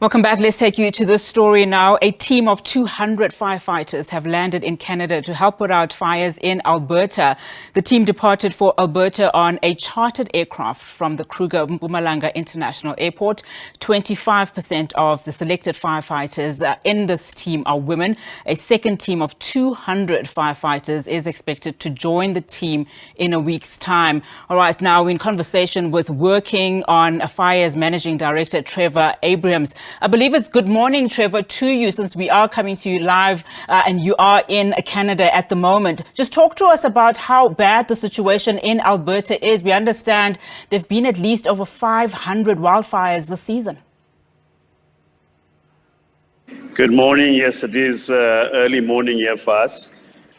Welcome back. Let's take you to this story now. A team of 200 firefighters have landed in Canada to help put out fires in Alberta. The team departed for Alberta on a chartered aircraft from the Kruger Mpumalanga International Airport. 25% of the selected firefighters in this team are women. A second team of 200 firefighters is expected to join the team in a week's time. All right, now we're in conversation with Working on Fires Managing Director Trevor Abrams. I believe it's good morning, Trevor, to you, since we are coming to you live and you are in Canada at the moment. Just talk to us about how bad the situation in Alberta is. We understand there have been at least over 500 wildfires this season. Good morning. Yes, it is early morning here for us.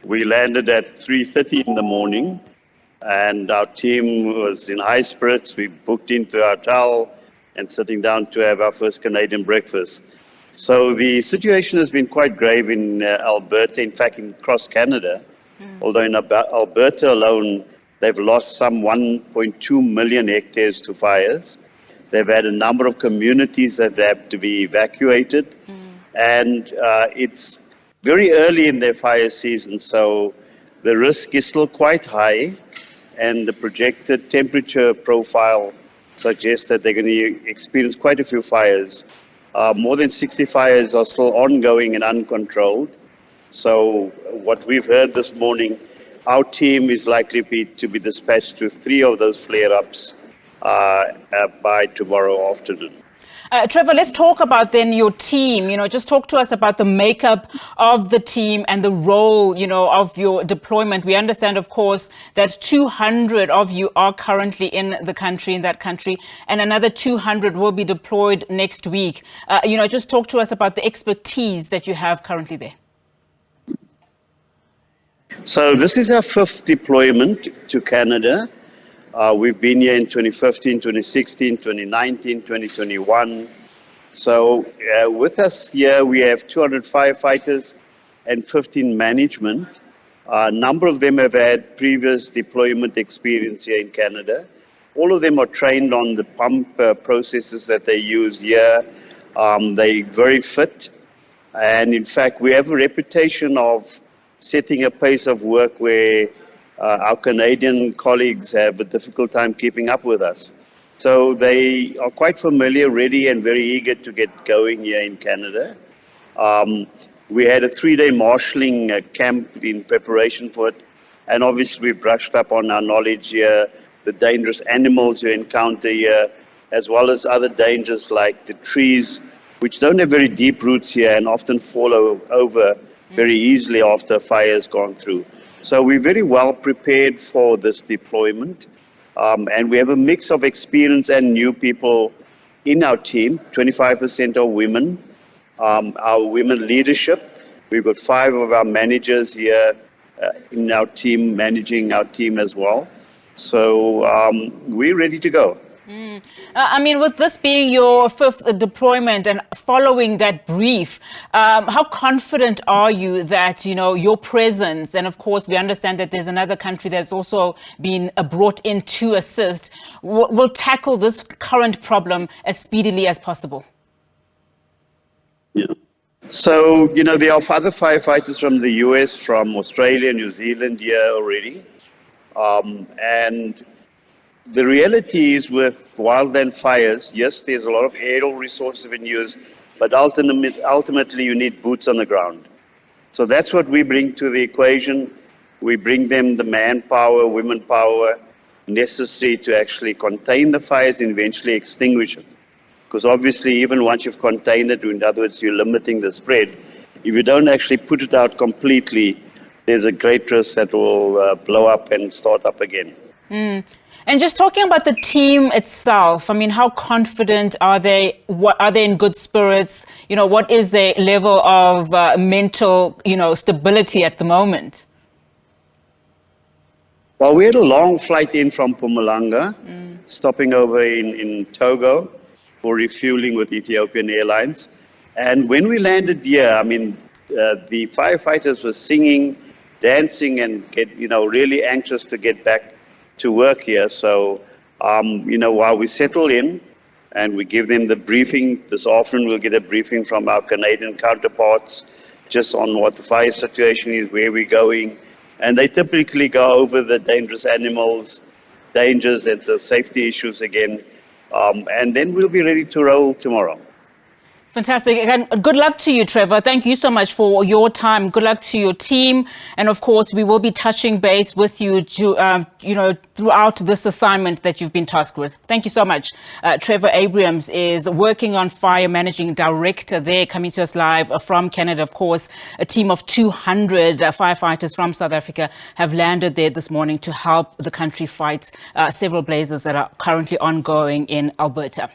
We landed at 3:30 in the morning and our team was in high spirits. We booked into our hotel and sitting down to have our first Canadian breakfast. So the situation has been quite grave in Alberta, in fact, across Canada. Although in Alberta alone, they've lost some 1.2 million hectares to fires. They've had a number of communities that have to be evacuated. And it's very early in their fire season, so the risk is still quite high. And the projected temperature profile suggests that they're going to experience quite a few fires. More than 60 fires are still ongoing and uncontrolled. So what we've heard this morning, our team is likely to be dispatched to 3 of those flare-ups by tomorrow afternoon. Trevor, let's talk about then your team. Just talk to us about the makeup of the team and the role, of your deployment. We understand, of course, that 200 of you are currently in that country, and another 200 will be deployed next week. Just talk to us about the expertise that you have currently there. So this is our 5th deployment to Canada. We've been here in 2015, 2016, 2019, 2021. So with us here, we have 200 firefighters and 15 management. A number of them have had previous deployment experience here in Canada. All of them are trained on the pump processes that they use here. They're very fit. And in fact, we have a reputation of setting a pace of work where our Canadian colleagues have a difficult time keeping up with us. So they are quite familiar, ready, and very eager to get going here in Canada. We had a 3-day marshalling camp in preparation for it. And obviously we brushed up on our knowledge here, the dangerous animals you encounter here, as well as other dangers like the trees, which don't have very deep roots here and often fall over very easily after a fire has gone through. So we're very well prepared for this deployment. And we have a mix of experienced and new people in our team. 25% are women. Our women leadership, we've got 5 of our managers here in our team, managing our team as well. So we're ready to go. With this being your 5th deployment and following that brief, how confident are you that, your presence, and of course we understand that there's another country that's also been brought in to assist, will tackle this current problem as speedily as possible? Yeah. So, there are other firefighters from the US, from Australia, New Zealand here already. And the reality is with wildland fires, yes, there's a lot of aerial resources being used, but ultimately you need boots on the ground. So that's what we bring to the equation. We bring them the manpower, women power necessary to actually contain the fires and eventually extinguish it. Because obviously even once you've contained it, in other words, you're limiting the spread. If you don't actually put it out completely, there's a great risk that will blow up and start up again. And just talking about the team itself, how confident are they? Are they in good spirits? What is their level of mental, stability at the moment? Well, we had a long flight in from Mpumalanga, stopping over in Togo for refueling with Ethiopian Airlines. And when we landed here, the firefighters were singing, dancing, and really anxious to get back to work here. So, while we settle in, and we give them the briefing. This afternoon we'll get a briefing from our Canadian counterparts just on what the fire situation is, where we're going. And they typically go over the dangerous animals, dangers and the safety issues again. And then we'll be ready to roll tomorrow. Fantastic. And good luck to you, Trevor. Thank you so much for your time. Good luck to your team. And of course, we will be touching base with you, throughout this assignment that you've been tasked with. Thank you so much. Trevor Abrams is working on fire managing director there, coming to us live from Canada. Of course, a team of 200 firefighters from South Africa have landed there this morning to help the country fight several blazes that are currently ongoing in Alberta.